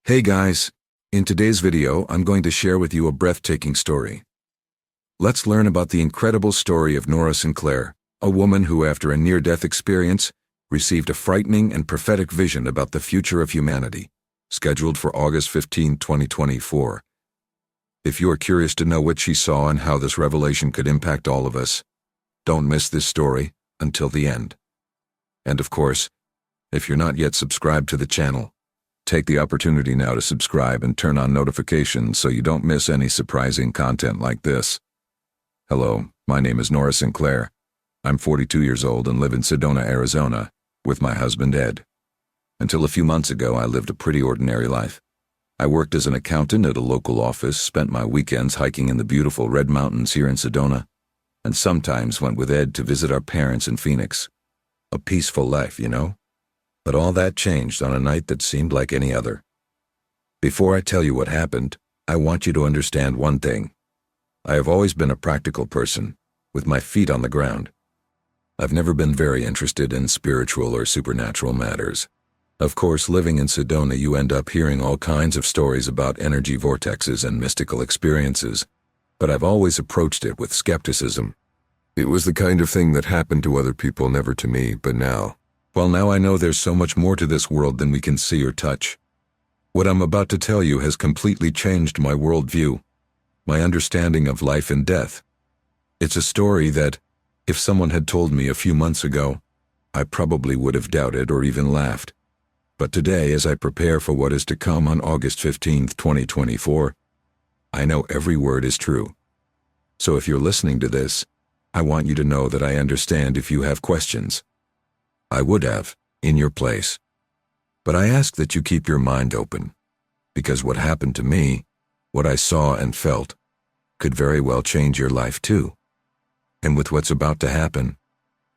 Hey guys, in today's video I'm going to share with you a breathtaking story. Let's learn about the incredible story of Nora Sinclair, a woman who after a near-death experience received a frightening and prophetic vision about the future of humanity, scheduled for August 15, 2024. If you are curious to know what she saw and how this revelation could impact all of us, don't miss this story until the end. And of course, if you're not yet subscribed to the channel, take the opportunity now to subscribe and turn on notifications so you don't miss any surprising content like this. Hello, my name is Nora Sinclair. I'm 42 years old and live in Sedona, Arizona, with my husband Ed. Until a few months ago, I lived a pretty ordinary life. I worked as an accountant at a local office, spent my weekends hiking in the beautiful Red Mountains here in Sedona, and sometimes went with Ed to visit our parents in Phoenix. A peaceful life, you know? But all that changed on a night that seemed like any other. Before I tell you what happened, I want you to understand one thing. I have always been a practical person, with my feet on the ground. I've never been very interested in spiritual or supernatural matters. Of course, living in Sedona, you end up hearing all kinds of stories about energy vortexes and mystical experiences, but I've always approached it with skepticism. It was the kind of thing that happened to other people, never to me, but now I know there's so much more to this world than we can see or touch. What I'm about to tell you has completely changed my worldview, my understanding of life and death. It's a story that, if someone had told me a few months ago, I probably would have doubted or even laughed. But today, as I prepare for what is to come on August 15, 2024, I know every word is true. So if you're listening to this, I want you to know that I understand if you have questions. I would have, in your place. But I ask that you keep your mind open, because what happened to me, what I saw and felt, could very well change your life too. And with what's about to happen,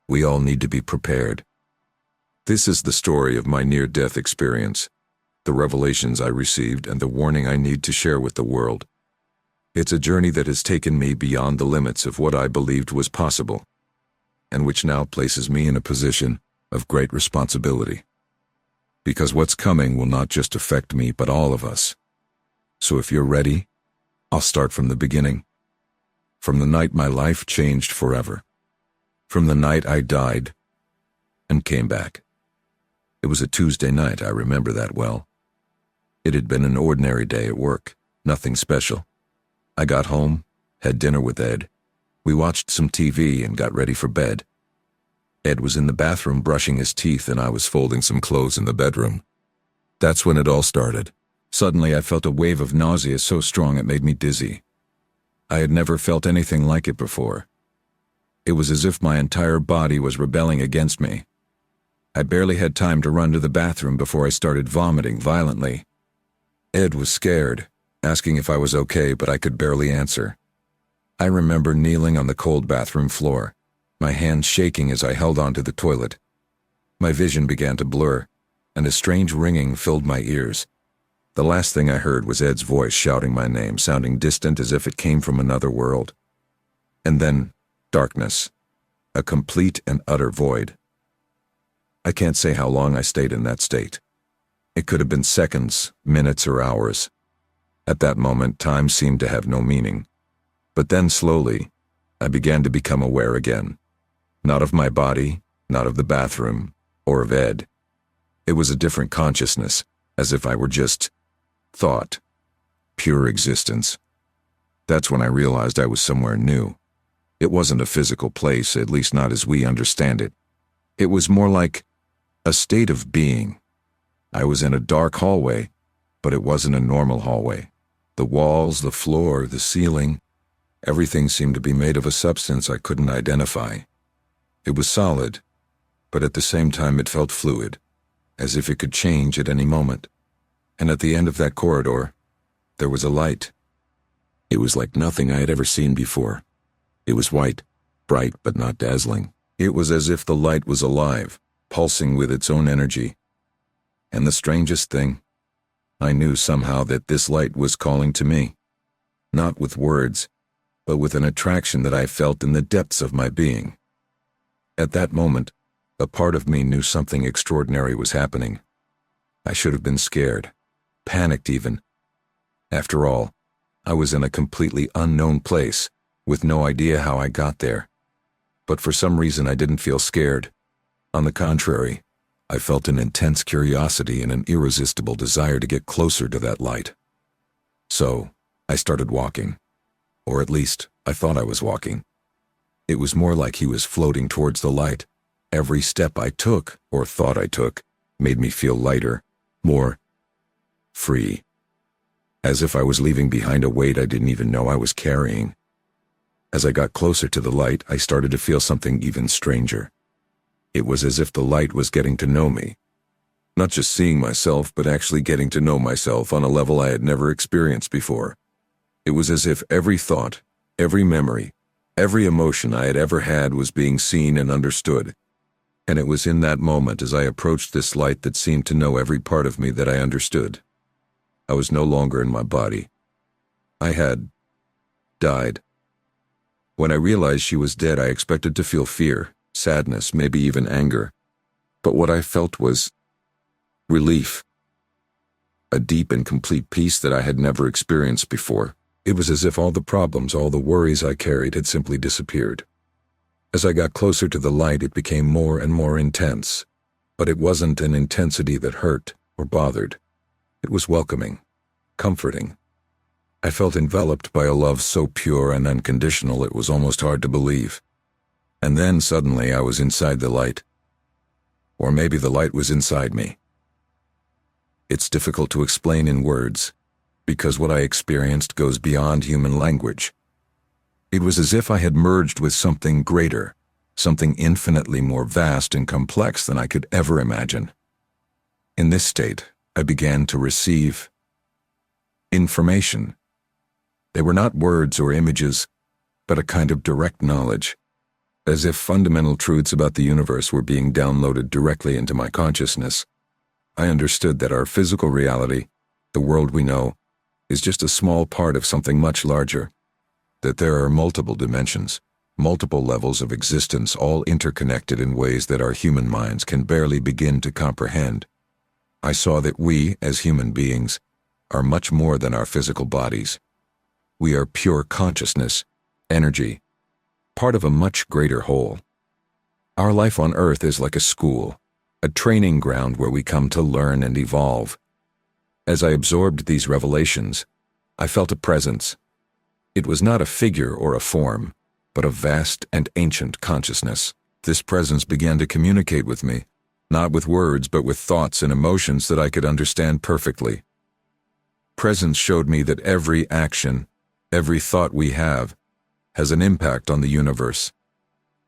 we all need to be prepared. This is the story of my near-death experience, the revelations I received and the warning I need to share with the world. It's a journey that has taken me beyond the limits of what I believed was possible, and which now places me in a position of great responsibility. Because what's coming will not just affect me, but all of us. So if you're ready, I'll start from the beginning. From the night my life changed forever. From the night I died and came back. It was a Tuesday night, I remember that well. It had been an ordinary day at work, nothing special. I got home, had dinner with Ed. We watched some TV and got ready for bed. Ed was in the bathroom brushing his teeth and I was folding some clothes in the bedroom. That's when it all started. Suddenly I felt a wave of nausea so strong it made me dizzy. I had never felt anything like it before. It was as if my entire body was rebelling against me. I barely had time to run to the bathroom before I started vomiting violently. Ed was scared, asking if I was okay, but I could barely answer. I remember kneeling on the cold bathroom floor, my hands shaking as I held onto the toilet. My vision began to blur, and a strange ringing filled my ears. The last thing I heard was Ed's voice shouting my name, sounding distant as if it came from another world. And then, darkness. A complete and utter void. I can't say how long I stayed in that state. It could have been seconds, minutes, or hours. At that moment, time seemed to have no meaning. But then slowly, I began to become aware again. Not of my body, not of the bathroom, or of Ed. It was a different consciousness, as if I were just thought, pure existence. That's when I realized I was somewhere new. It wasn't a physical place, at least not as we understand it. It was more like a state of being. I was in a dark hallway, but it wasn't a normal hallway. The walls, the floor, the ceiling, everything seemed to be made of a substance I couldn't identify. It was solid, but at the same time it felt fluid, as if it could change at any moment. And at the end of that corridor, there was a light. It was like nothing I had ever seen before. It was white, bright but not dazzling. It was as if the light was alive, pulsing with its own energy. And the strangest thing, I knew somehow that this light was calling to me. Not with words, but with an attraction that I felt in the depths of my being. At that moment, a part of me knew something extraordinary was happening. I should have been scared. panicked even. After all, I was in a completely unknown place, with no idea how I got there. But for some reason I didn't feel scared. On the contrary, I felt an intense curiosity and an irresistible desire to get closer to that light. So, I started walking. Or at least, I thought I was walking. It was more like he was floating towards the light. Every step I took, or thought I took, made me feel lighter, more free. As if I was leaving behind a weight I didn't even know I was carrying. As I got closer to the light, I started to feel something even stranger. It was as if the light was getting to know me. Not just seeing myself, but actually getting to know myself on a level I had never experienced before. It was as if every thought, every memory, every emotion I had ever had was being seen and understood. And it was in that moment as I approached this light that seemed to know every part of me that I understood. I was no longer in my body. I had died. When I realized she was dead, I expected to feel fear, sadness, maybe even anger. But what I felt was relief. A deep and complete peace that I had never experienced before. It was as if all the problems, all the worries I carried had simply disappeared. As I got closer to the light, it became more and more intense. But it wasn't an intensity that hurt or bothered. It was welcoming, comforting. I felt enveloped by a love so pure and unconditional it was almost hard to believe. And then suddenly I was inside the light. Or maybe the light was inside me. It's difficult to explain in words, because what I experienced goes beyond human language. It was as if I had merged with something greater, something infinitely more vast and complex than I could ever imagine. In this state, I began to receive information. They were not words or images, but a kind of direct knowledge, as if fundamental truths about the universe were being downloaded directly into my consciousness. I understood that our physical reality, the world we know, is just a small part of something much larger, that there are multiple dimensions, multiple levels of existence, all interconnected in ways that our human minds can barely begin to comprehend. I saw that we, as human beings, are much more than our physical bodies. We are pure consciousness, energy, part of a much greater whole. Our life on Earth is like a school, a training ground where we come to learn and evolve. As I absorbed these revelations, I felt a presence. It was not a figure or a form, but a vast and ancient consciousness. This presence began to communicate with me, not with words but with thoughts and emotions that I could understand perfectly. Presence showed me that every action, every thought we have, has an impact on the universe,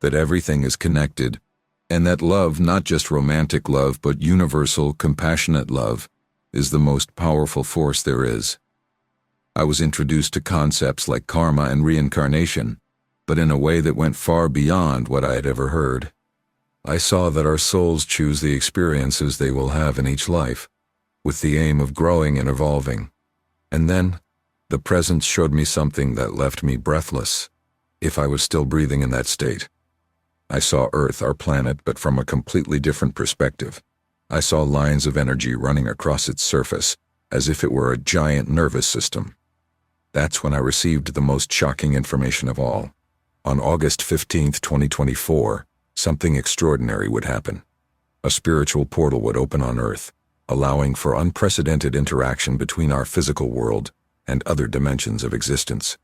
that everything is connected, and that love, not just romantic love but universal, compassionate love, is the most powerful force there is. I was introduced to concepts like karma and reincarnation, but in a way that went far beyond what I had ever heard. I saw that our souls choose the experiences they will have in each life, with the aim of growing and evolving. And then, the presence showed me something that left me breathless, if I was still breathing in that state. I saw Earth, our planet, but from a completely different perspective. I saw lines of energy running across its surface, as if it were a giant nervous system. That's when I received the most shocking information of all. On August 15, 2024, something extraordinary would happen. A spiritual portal would open on Earth, allowing for unprecedented interaction between our physical world and other dimensions of existence.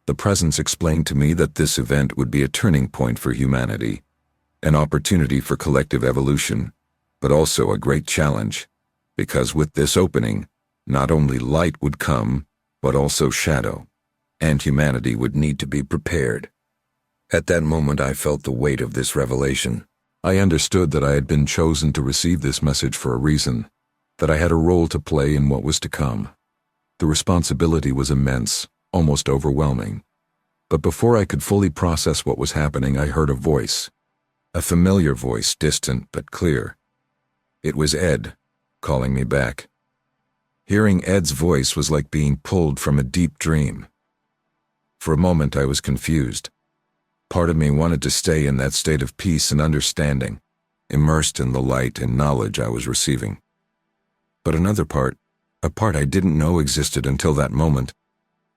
The presence explained to me that this event would be a turning point for humanity, an opportunity for collective evolution, but also a great challenge, because with this opening, not only light would come, but also shadow, and humanity would need to be prepared. At that moment I felt the weight of this revelation. I understood that I had been chosen to receive this message for a reason, that I had a role to play in what was to come. The responsibility was immense, almost overwhelming. But before I could fully process what was happening, I heard a voice. A familiar voice, distant but clear. It was Ed, calling me back. Hearing Ed's voice was like being pulled from a deep dream. For a moment I was confused. Part of me wanted to stay in that state of peace and understanding, immersed in the light and knowledge I was receiving. But another part, A part I didn't know existed until that moment,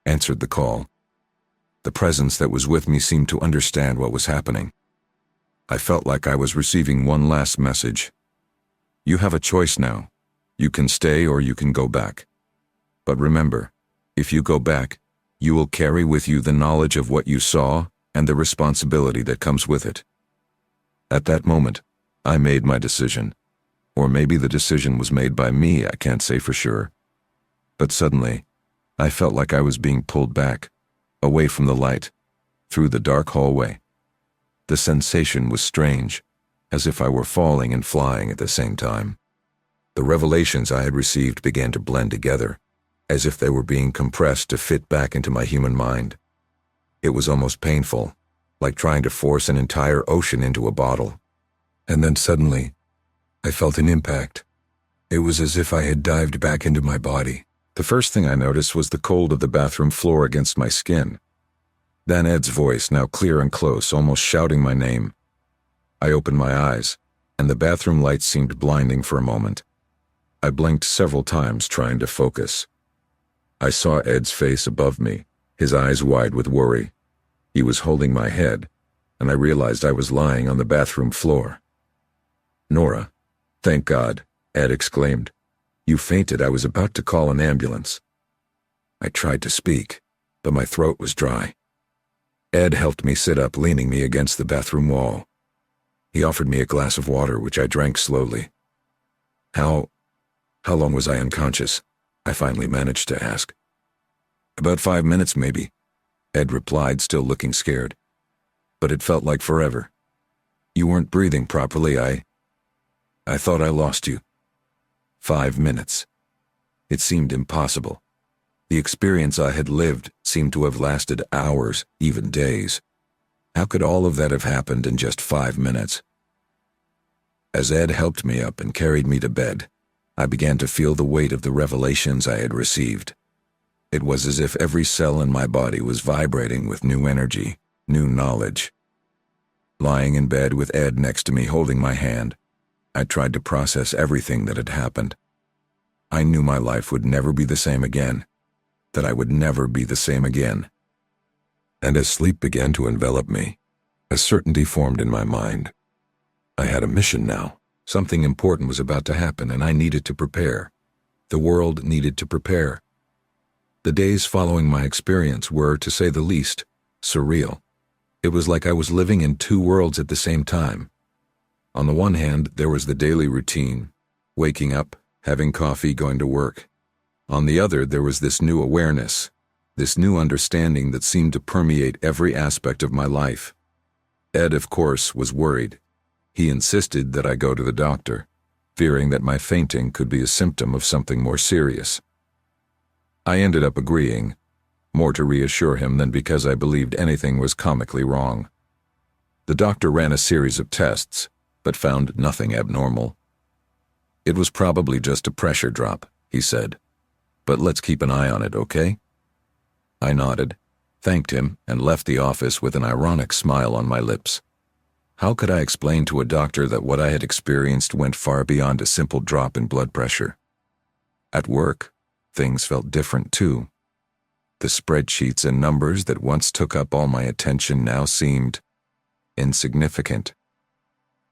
answered the call. The presence that was with me seemed to understand what was happening. I felt like I was receiving one last message. You have a choice now. You can stay or you can go back. But remember, if you go back, you will carry with you the knowledge of what you saw and the responsibility that comes with it. At that moment, I made my decision. Or maybe the decision was made by me, I can't say for sure. But suddenly, I felt like I was being pulled back, away from the light, through the dark hallway. The sensation was strange, as if I were falling and flying at the same time. The revelations I had received began to blend together, as if they were being compressed to fit back into my human mind. It was almost painful, like trying to force an entire ocean into a bottle. And then suddenly, I felt an impact. It was as if I had dived back into my body. The first thing I noticed was the cold of the bathroom floor against my skin. Then Ed's voice, now clear and close, almost shouting my name. I opened my eyes, and the bathroom lights seemed blinding for a moment. I blinked several times, trying to focus. I saw Ed's face above me, his eyes wide with worry. He was holding my head, and I realized I was lying on the bathroom floor. "Nora, thank God," Ed exclaimed. "You fainted. I was about to call an ambulance." I tried to speak, but my throat was dry. Ed helped me sit up, leaning me against the bathroom wall. He offered me a glass of water, which I drank slowly. How long was I unconscious?" I finally managed to ask. "About 5 minutes, maybe," Ed replied, still looking scared. "But it felt like forever. You weren't breathing properly. I thought I lost you." 5 minutes. It seemed impossible. The experience I had lived seemed to have lasted hours, even days. How could all of that have happened in just 5 minutes? As Ed helped me up and carried me to bed, I began to feel the weight of the revelations I had received. It was as if every cell in my body was vibrating with new energy, new knowledge. Lying in bed with Ed next to me holding my hand, I tried to process everything that had happened. I knew my life would never be the same again, that I would never be the same again. And as sleep began to envelop me, a certainty formed in my mind. I had a mission now. Something important was about to happen, and I needed to prepare. The world needed to prepare. The days following my experience were, to say the least, surreal. It was like I was living in two worlds at the same time. On the one hand, there was the daily routine, waking up, having coffee, going to work. On the other, there was this new awareness, this new understanding that seemed to permeate every aspect of my life. Ed, of course, was worried. He insisted that I go to the doctor, fearing that my fainting could be a symptom of something more serious. I ended up agreeing, more to reassure him than because I believed anything was comically wrong. The doctor ran a series of tests, but found nothing abnormal. "It was probably just a pressure drop," he said. "But let's keep an eye on it, okay?" I nodded, thanked him, and left the office with an ironic smile on my lips. How could I explain to a doctor that what I had experienced went far beyond a simple drop in blood pressure? At work, things felt different too. The spreadsheets and numbers that once took up all my attention now seemed insignificant.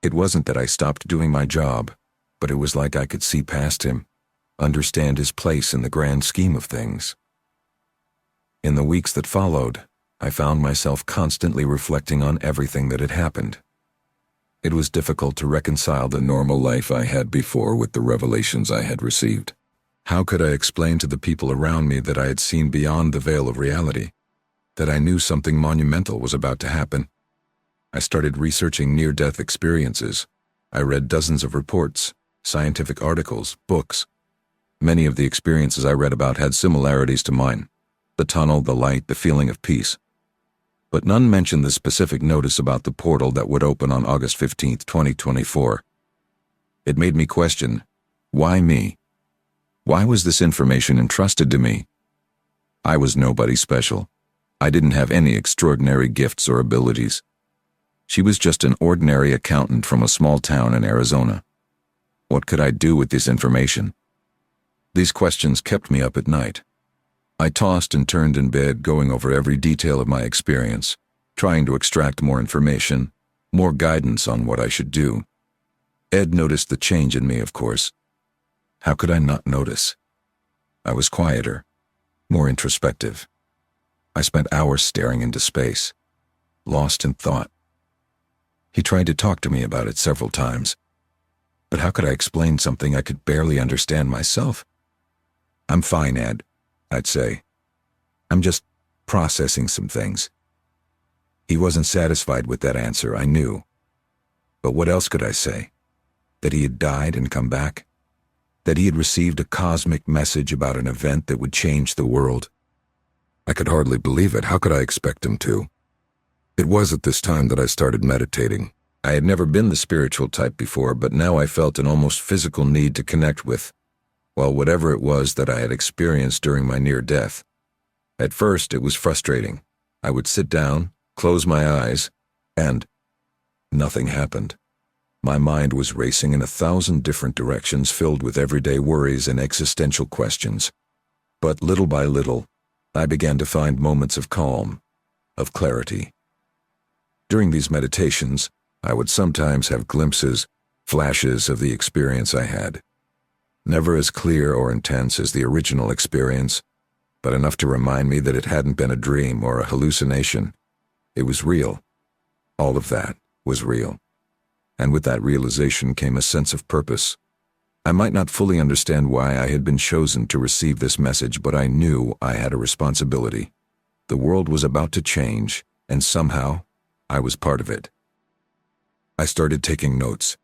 It wasn't that I stopped doing my job, but it was like I could see past him, understand his place in the grand scheme of things. In the weeks that followed, I found myself constantly reflecting on everything that had happened. It was difficult to reconcile the normal life I had before with the revelations I had received. How could I explain to the people around me that I had seen beyond the veil of reality, that I knew something monumental was about to happen? I started researching near-death experiences. I read dozens of reports, scientific articles, books. Many of the experiences I read about had similarities to mine: the tunnel, the light, the feeling of peace. But none mentioned the specific notice about the portal that would open on August 15th, 2024. It made me question, why me? Why was this information entrusted to me? I was nobody special. I didn't have any extraordinary gifts or abilities. She was just an ordinary accountant from a small town in Arizona. What could I do with this information? These questions kept me up at night. I tossed and turned in bed, going over every detail of my experience, trying to extract more information, more guidance on what I should do. Ed noticed the change in me, of course. How could I not notice? I was quieter, more introspective. I spent hours staring into space, lost in thought. He tried to talk to me about it several times. But how could I explain something I could barely understand myself? "I'm fine, Ed," I'd say. "I'm just processing some things." He wasn't satisfied with that answer, I knew. But what else could I say? That he had died and come back? That he had received a cosmic message about an event that would change the world? I could hardly believe it. How could I expect him to? It was at this time that I started meditating. I had never been the spiritual type before, but now I felt an almost physical need to connect with, well, whatever it was that I had experienced during my near death. At first, it was frustrating. I would sit down, close my eyes, and nothing happened. My mind was racing in 1,000 different directions, filled with everyday worries and existential questions. But little by little, I began to find moments of calm, of clarity. During these meditations, I would sometimes have glimpses, flashes of the experience I had. Never as clear or intense as the original experience, but enough to remind me that it hadn't been a dream or a hallucination. It was real. All of that was real. And with that realization came a sense of purpose. I might not fully understand why I had been chosen to receive this message, but I knew I had a responsibility. The world was about to change, and somehow, I was part of it. I started taking notes.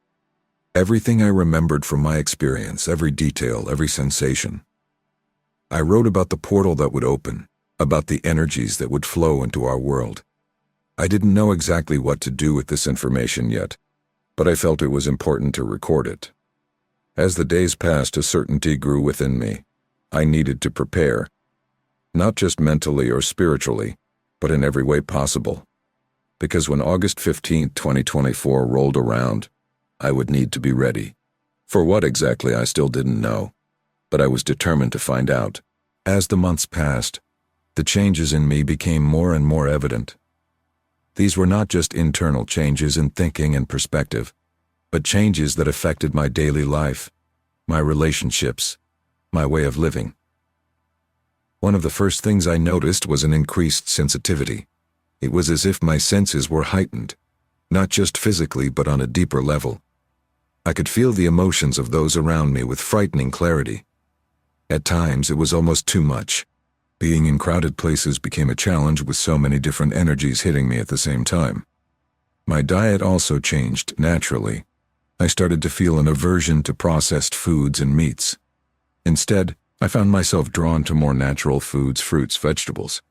Everything I remembered from my experience, every detail, every sensation. I wrote about the portal that would open, about the energies that would flow into our world. I didn't know exactly what to do with this information yet, but I felt it was important to record it. As the days passed, a certainty grew within me. I needed to prepare, not just mentally or spiritually, but in every way possible. Because when August 15, 2024 rolled around, I would need to be ready. For what exactly, I still didn't know, but I was determined to find out. As the months passed, the changes in me became more and more evident. These were not just internal changes in thinking and perspective, but changes that affected my daily life, my relationships, my way of living. One of the first things I noticed was an increased sensitivity. It was as if my senses were heightened, not just physically but on a deeper level. I could feel the emotions of those around me with frightening clarity. At times, it was almost too much. Being in crowded places became a challenge with so many different energies hitting me at the same time. My diet also changed naturally. I started to feel an aversion to processed foods and meats. Instead, I found myself drawn to more natural foods, fruits, vegetables.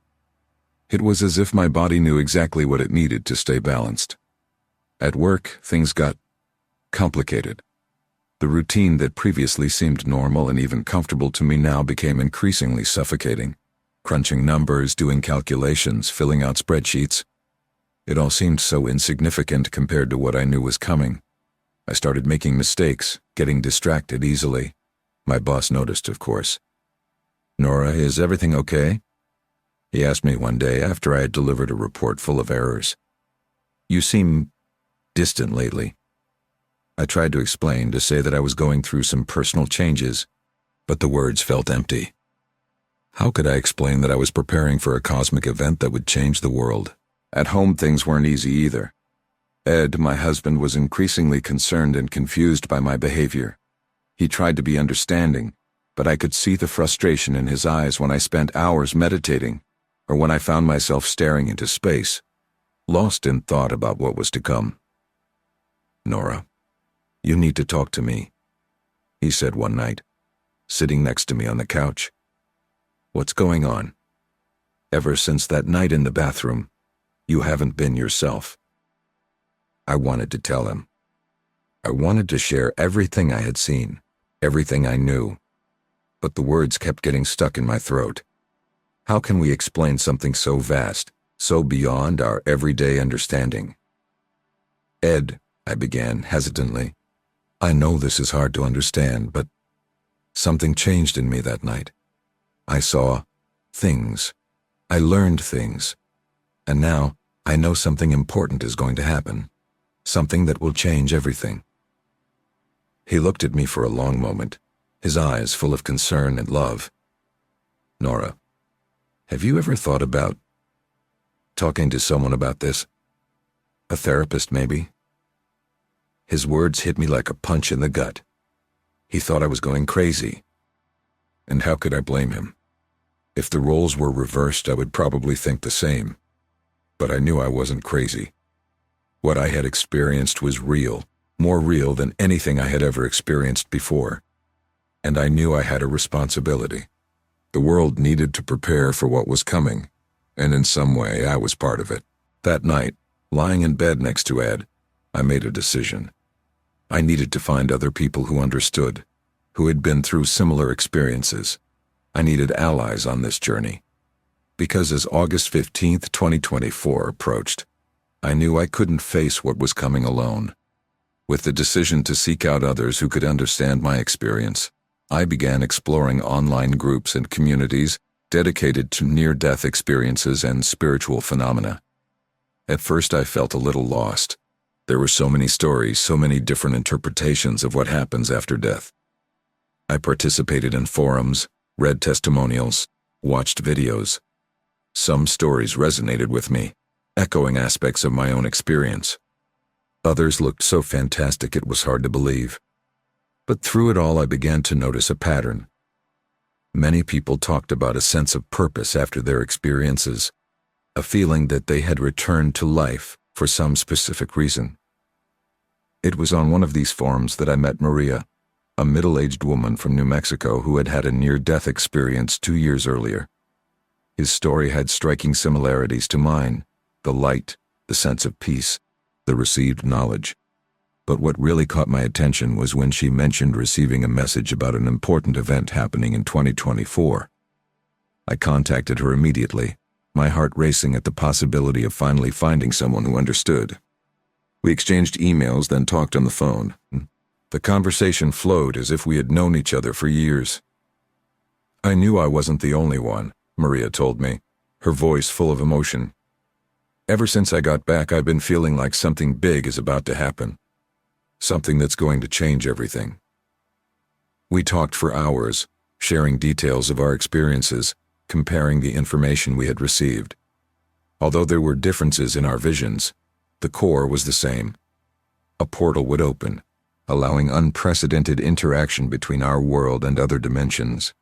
It was as if my body knew exactly what it needed to stay balanced. At work, things got complicated. The routine that previously seemed normal and even comfortable to me now became increasingly suffocating. Crunching numbers, doing calculations, filling out spreadsheets. It all seemed so insignificant compared to what I knew was coming. I started making mistakes, getting distracted easily. My boss noticed, of course. "Nora, is everything okay?" He asked me one day after I had delivered a report full of errors. "You seem distant lately." I tried to explain, to say that I was going through some personal changes, but the words felt empty. How could I explain that I was preparing for a cosmic event that would change the world? At home, things weren't easy either. Ed, my husband, was increasingly concerned and confused by my behavior. He tried to be understanding, but I could see the frustration in his eyes when I spent hours meditating, or when I found myself staring into space, lost in thought about what was to come. "Nora, you need to talk to me," he said one night, sitting next to me on the couch. "What's going on? Ever since that night in the bathroom, you haven't been yourself." I wanted to tell him. I wanted to share everything I had seen, everything I knew, but the words kept getting stuck in my throat. How can we explain something so vast, so beyond our everyday understanding? "Ed," I began hesitantly, "I know this is hard to understand, but Something changed in me that night. I saw things. I learned things. And now I know something important is going to happen. Something that will change everything. He looked at me for a long moment, his eyes full of concern and love. Nora, have you ever thought about talking to someone about this? A therapist, maybe? His words hit me like a punch in the gut. He thought I was going crazy. And how could I blame him? If the roles were reversed, I would probably think the same. But I knew I wasn't crazy. What I had experienced was real, more real than anything I had ever experienced before. And I knew I had a responsibility. The world needed to prepare for what was coming, and in some way I was part of it. That night, lying in bed next to Ed, I made a decision. I needed to find other people who understood, who had been through similar experiences. I needed allies on this journey. Because as August 15th, 2024 approached, I knew I couldn't face what was coming alone. With the decision to seek out others who could understand my experience, I began exploring online groups and communities dedicated to near-death experiences and spiritual phenomena. At first I felt a little lost. There were so many stories, so many different interpretations of what happens after death. I participated in forums, read testimonials, watched videos. Some stories resonated with me, echoing aspects of my own experience. Others looked so fantastic it was hard to believe. But through it all I began to notice a pattern. Many people talked about a sense of purpose after their experiences, a feeling that they had returned to life for some specific reason. It was on one of these forums that I met Maria, a middle-aged woman from New Mexico who had had a near-death experience 2 years earlier. His story had striking similarities to mine, the light, the sense of peace, the received knowledge. But what really caught my attention was when she mentioned receiving a message about an important event happening in 2024. I contacted her immediately, my heart racing at the possibility of finally finding someone who understood. We exchanged emails, then talked on the phone. The conversation flowed as if we had known each other for years. I knew I wasn't the only one, Maria told me, her voice full of emotion. Ever since I got back, I've been feeling like something big is about to happen. Something that's going to change everything. We talked for hours, sharing details of our experiences, comparing the information we had received. Although there were differences in our visions, the core was the same. A portal would open, allowing unprecedented interaction between our world and other dimensions.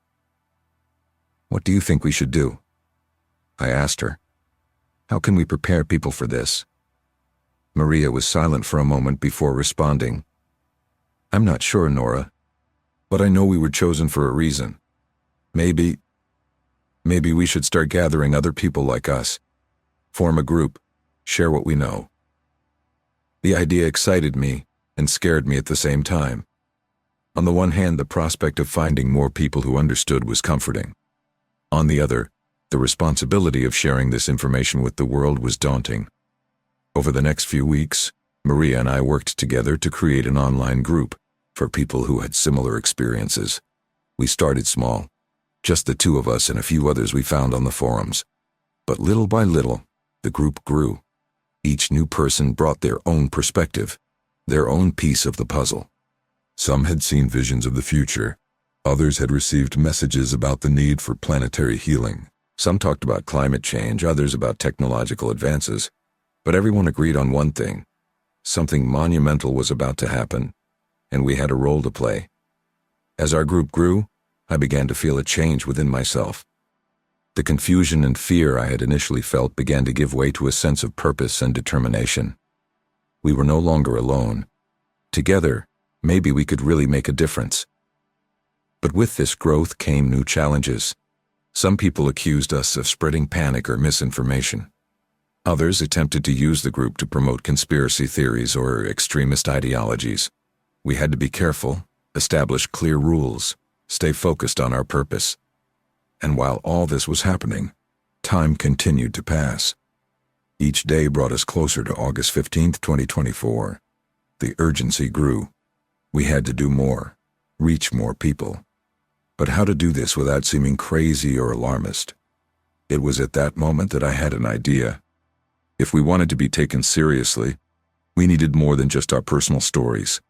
What do you think we should do? I asked her. How can we prepare people for this? Maria was silent for a moment before responding. I'm not sure, Nora, but I know we were chosen for a reason. Maybe we should start gathering other people like us. Form a group, share what we know. The idea excited me and scared me at the same time. On the one hand, the prospect of finding more people who understood was comforting. On the other, the responsibility of sharing this information with the world was daunting. Over the next few weeks, Maria and I worked together to create an online group for people who had similar experiences. We started small, just the two of us and a few others we found on the forums. But little by little, the group grew. Each new person brought their own perspective, their own piece of the puzzle. Some had seen visions of the future. Others had received messages about the need for planetary healing. Some talked about climate change, others about technological advances. But everyone agreed on one thing. Something monumental was about to happen, and we had a role to play. As our group grew, I began to feel a change within myself. The confusion and fear I had initially felt began to give way to a sense of purpose and determination. We were no longer alone. Together, maybe we could really make a difference. But with this growth came new challenges. Some people accused us of spreading panic or misinformation. Others attempted to use the group to promote conspiracy theories or extremist ideologies. We had to be careful, establish clear rules, stay focused on our purpose. And while all this was happening, time continued to pass. Each day brought us closer to August 15th, 2024. The urgency grew. We had to do more, reach more people. But how to do this without seeming crazy or alarmist? It was at that moment that I had an idea. If we wanted to be taken seriously, we needed more than just our personal stories.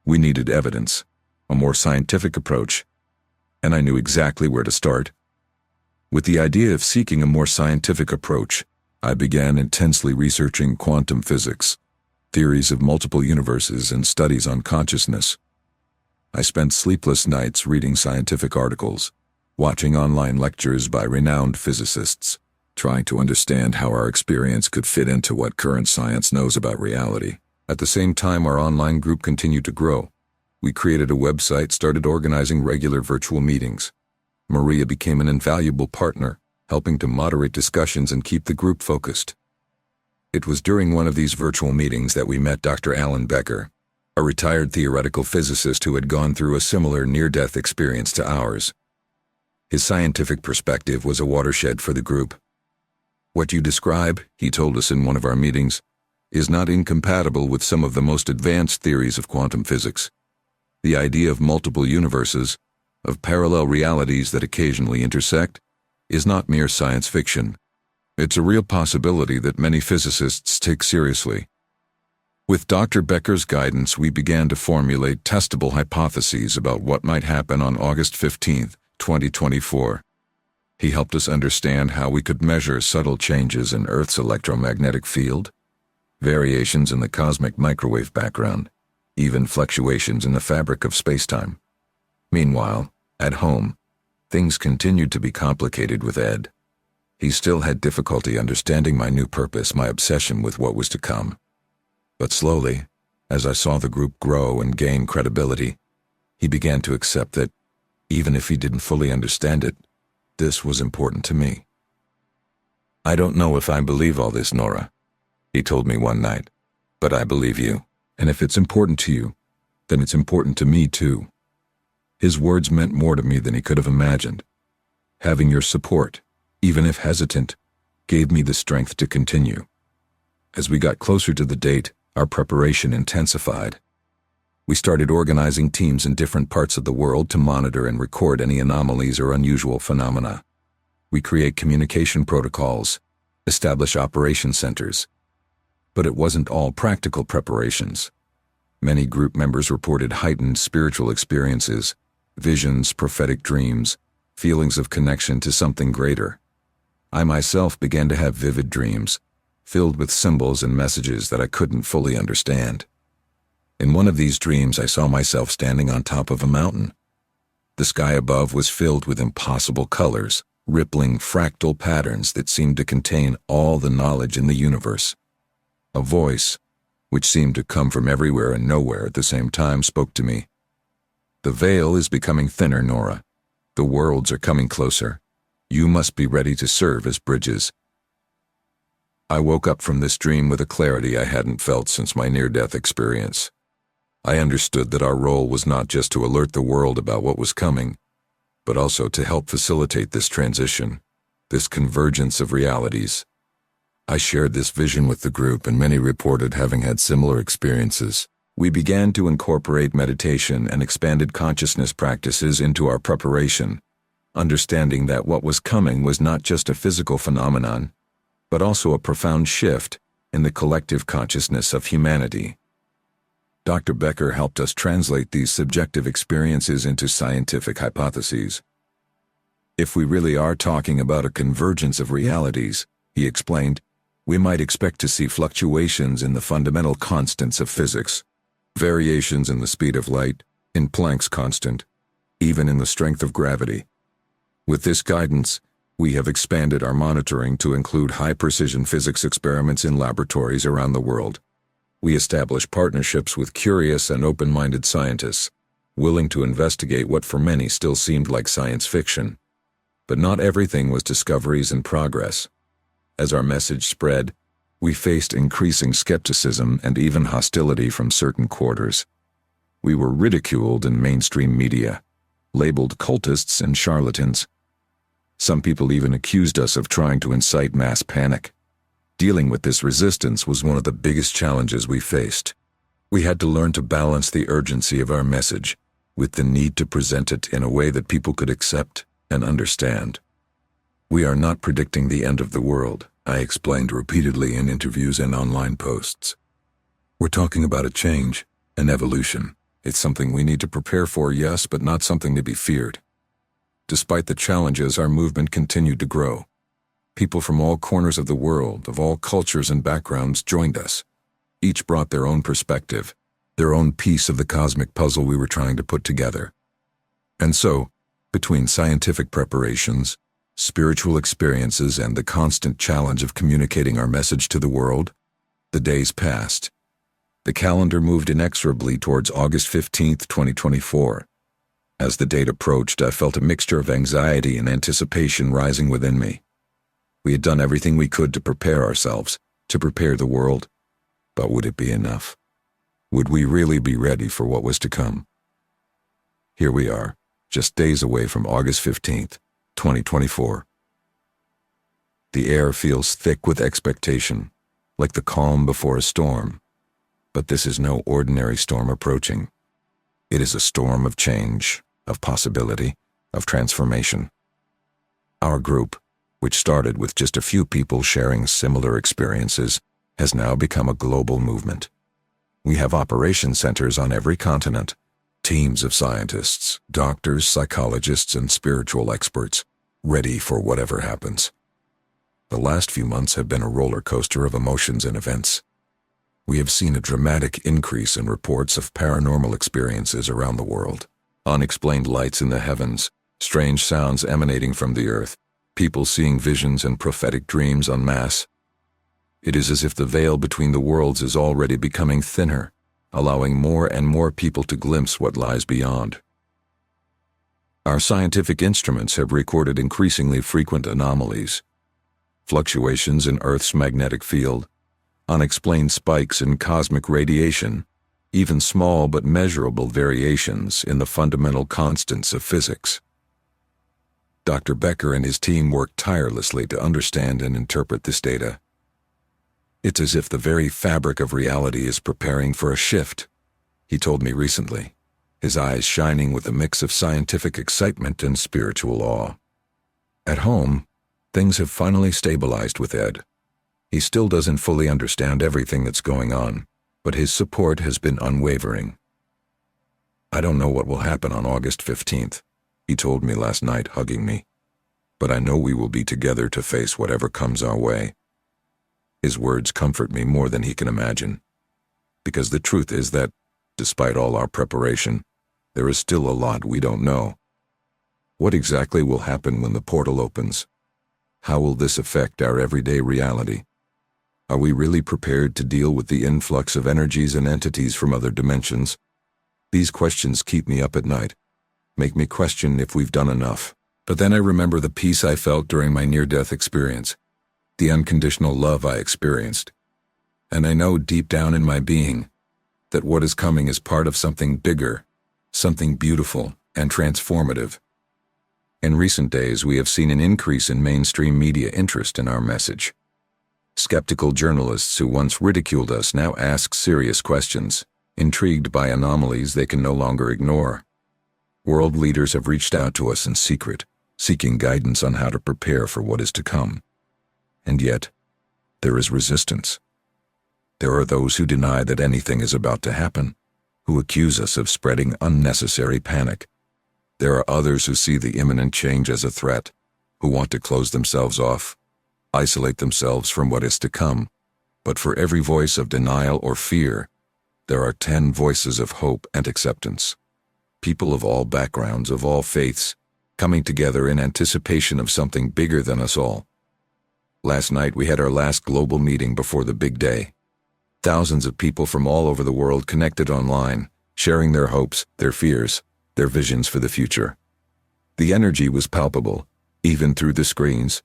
We needed evidence, a more scientific approach, and I knew exactly where to start. With the idea of seeking a more scientific approach, I began intensely researching quantum physics, theories of multiple universes, and studies on consciousness. I spent sleepless nights reading scientific articles, watching online lectures by renowned physicists, trying to understand how our experience could fit into what current science knows about reality. At the same time, our online group continued to grow. We created a website, started organizing regular virtual meetings. Maria became an invaluable partner, helping to moderate discussions and keep the group focused. It was during one of these virtual meetings that we met Dr. Alan Becker, a retired theoretical physicist who had gone through a similar near-death experience to ours. His scientific perspective was a watershed for the group. "What you describe," he told us in one of our meetings, "is not incompatible with some of the most advanced theories of quantum physics. The idea of multiple universes, of parallel realities that occasionally intersect, is not mere science fiction. It's a real possibility that many physicists take seriously." With Dr. Becker's guidance, we began to formulate testable hypotheses about what might happen on August 15, 2024. He helped us understand how we could measure subtle changes in Earth's electromagnetic field, variations in the cosmic microwave background, even fluctuations in the fabric of spacetime. Meanwhile, at home, things continued to be complicated with Ed. He still had difficulty understanding my new purpose, my obsession with what was to come. But slowly, as I saw the group grow and gain credibility, he began to accept that, even if he didn't fully understand it, this was important to me. "I don't know if I believe all this, Nora," he told me one night, "but I believe you. And if it's important to you, then it's important to me too." His words meant more to me than he could have imagined. Having your support, even if hesitant, gave me the strength to continue. As we got closer to the date, our preparation intensified. We started organizing teams in different parts of the world to monitor and record any anomalies or unusual phenomena. We create communication protocols, establish operation centers. But it wasn't all practical preparations. Many group members reported heightened spiritual experiences, visions, prophetic dreams, feelings of connection to something greater. I myself began to have vivid dreams, filled with symbols and messages that I couldn't fully understand. In one of these dreams, I saw myself standing on top of a mountain. The sky above was filled with impossible colors, rippling fractal patterns that seemed to contain all the knowledge in the universe. A voice, which seemed to come from everywhere and nowhere at the same time, spoke to me. "The veil is becoming thinner, Nora. The worlds are coming closer. You must be ready to serve as bridges." I woke up from this dream with a clarity I hadn't felt since my near-death experience. I understood that our role was not just to alert the world about what was coming, but also to help facilitate this transition, this convergence of realities. I shared this vision with the group, and many reported having had similar experiences. We began to incorporate meditation and expanded consciousness practices into our preparation, understanding that what was coming was not just a physical phenomenon, but also a profound shift in the collective consciousness of humanity. Dr. Becker helped us translate these subjective experiences into scientific hypotheses. "If we really are talking about a convergence of realities," he explained, "we might expect to see fluctuations in the fundamental constants of physics, variations in the speed of light, in Planck's constant, even in the strength of gravity. With this guidance, we have expanded our monitoring to include high-precision physics experiments in laboratories around the world. We established partnerships with curious and open-minded scientists, willing to investigate what for many still seemed like science fiction. But not everything was discoveries and progress. As our message spread, we faced increasing skepticism and even hostility from certain quarters. We were ridiculed in mainstream media, labeled cultists and charlatans. Some people even accused us of trying to incite mass panic. Dealing with this resistance was one of the biggest challenges we faced. We had to learn to balance the urgency of our message with the need to present it in a way that people could accept and understand. We are not predicting the end of the world, I explained repeatedly in interviews and online posts. We're talking about a change, an evolution. It's something we need to prepare for, yes, but not something to be feared. Despite the challenges, our movement continued to grow. People from all corners of the world, of all cultures and backgrounds, joined us. Each brought their own perspective, their own piece of the cosmic puzzle we were trying to put together. And so, between scientific preparations, spiritual experiences, and the constant challenge of communicating our message to the world, the days passed. The calendar moved inexorably towards August 15, 2024. As the date approached, I felt a mixture of anxiety and anticipation rising within me. We had done everything we could to prepare ourselves, to prepare the world. But would it be enough? Would we really be ready for what was to come? Here we are, just days away from August 15th, 2024. The air feels thick with expectation, like the calm before a storm. But this is no ordinary storm approaching. It is a storm of change, of possibility, of transformation. Our group, which started with just a few people sharing similar experiences, has now become a global movement. We have operation centers on every continent, teams of scientists, doctors, psychologists, and spiritual experts, ready for whatever happens. The last few months have been a roller coaster of emotions and events. We have seen a dramatic increase in reports of paranormal experiences around the world. Unexplained lights in the heavens, strange sounds emanating from the earth, people seeing visions and prophetic dreams en masse. It is as if the veil between the worlds is already becoming thinner, allowing more and more people to glimpse what lies beyond. Our scientific instruments have recorded increasingly frequent anomalies, fluctuations in Earth's magnetic field, unexplained spikes in cosmic radiation, even small but measurable variations in the fundamental constants of physics. Dr. Becker and his team worked tirelessly to understand and interpret this data. It's as if the very fabric of reality is preparing for a shift, he told me recently, his eyes shining with a mix of scientific excitement and spiritual awe. At home, things have finally stabilized with Ed. He still doesn't fully understand everything that's going on, but his support has been unwavering. I don't know what will happen on August 15th, he told me last night, hugging me, but I know we will be together to face whatever comes our way. His words comfort me more than he can imagine, because the truth is that, despite all our preparation, there is still a lot we don't know. What exactly will happen when the portal opens? How will this affect our everyday reality? Are we really prepared to deal with the influx of energies and entities from other dimensions? These questions keep me up at night, make me question if we've done enough. But then I remember the peace I felt during my near-death experience, the unconditional love I experienced. And I know deep down in my being that what is coming is part of something bigger, something beautiful and transformative. In recent days, we have seen an increase in mainstream media interest in our message. Skeptical journalists who once ridiculed us now ask serious questions, intrigued by anomalies they can no longer ignore. World leaders have reached out to us in secret, seeking guidance on how to prepare for what is to come. And yet, there is resistance. There are those who deny that anything is about to happen, who accuse us of spreading unnecessary panic. There are others who see the imminent change as a threat, who want to close themselves off, isolate themselves from what is to come. But for every voice of denial or fear, there are 10 voices of hope and acceptance. People of all backgrounds, of all faiths, coming together in anticipation of something bigger than us all. Last night we had our last global meeting before the big day. Thousands of people from all over the world connected online, sharing their hopes, their fears, their visions for the future. The energy was palpable, even through the screens.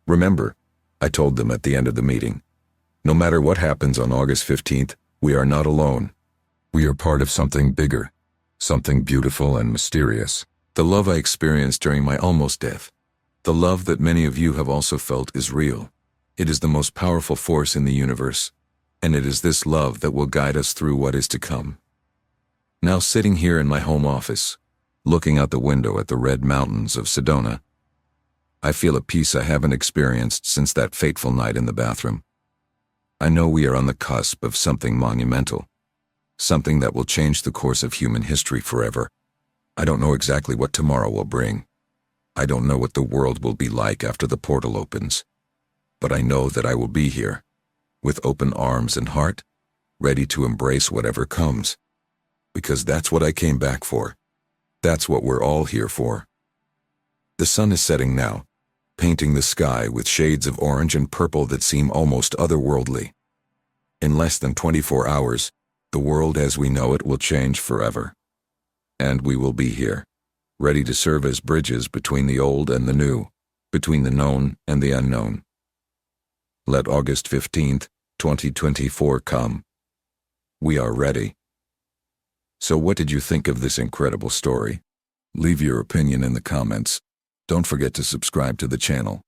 Remember, I told them at the end of the meeting, no matter what happens on August 15th, we are not alone. We are part of something bigger, something beautiful and mysterious. The love I experienced during my almost death, the love that many of you have also felt, is real. It is the most powerful force in the universe, and it is this love that will guide us through what is to come. Now sitting here in my home office, looking out the window at the red mountains of Sedona, I feel a peace I haven't experienced since that fateful night in the bathroom. I know we are on the cusp of something monumental, something that will change the course of human history forever. I don't know exactly what tomorrow will bring. I don't know what the world will be like after the portal opens. But I know that I will be here, with open arms and heart, ready to embrace whatever comes. Because that's what I came back for. That's what we're all here for. The sun is setting now, painting the sky with shades of orange and purple that seem almost otherworldly. In less than 24 hours, the world as we know it will change forever. And we will be here, ready to serve as bridges between the old and the new, between the known and the unknown. Let August 15th, 2024 come. We are ready. So what did you think of this incredible story? Leave your opinion in the comments. Don't forget to subscribe to the channel.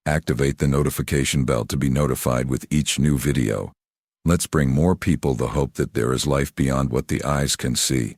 Activate the notification bell to be notified with each new video. Let's bring more people the hope that there is life beyond what the eyes can see.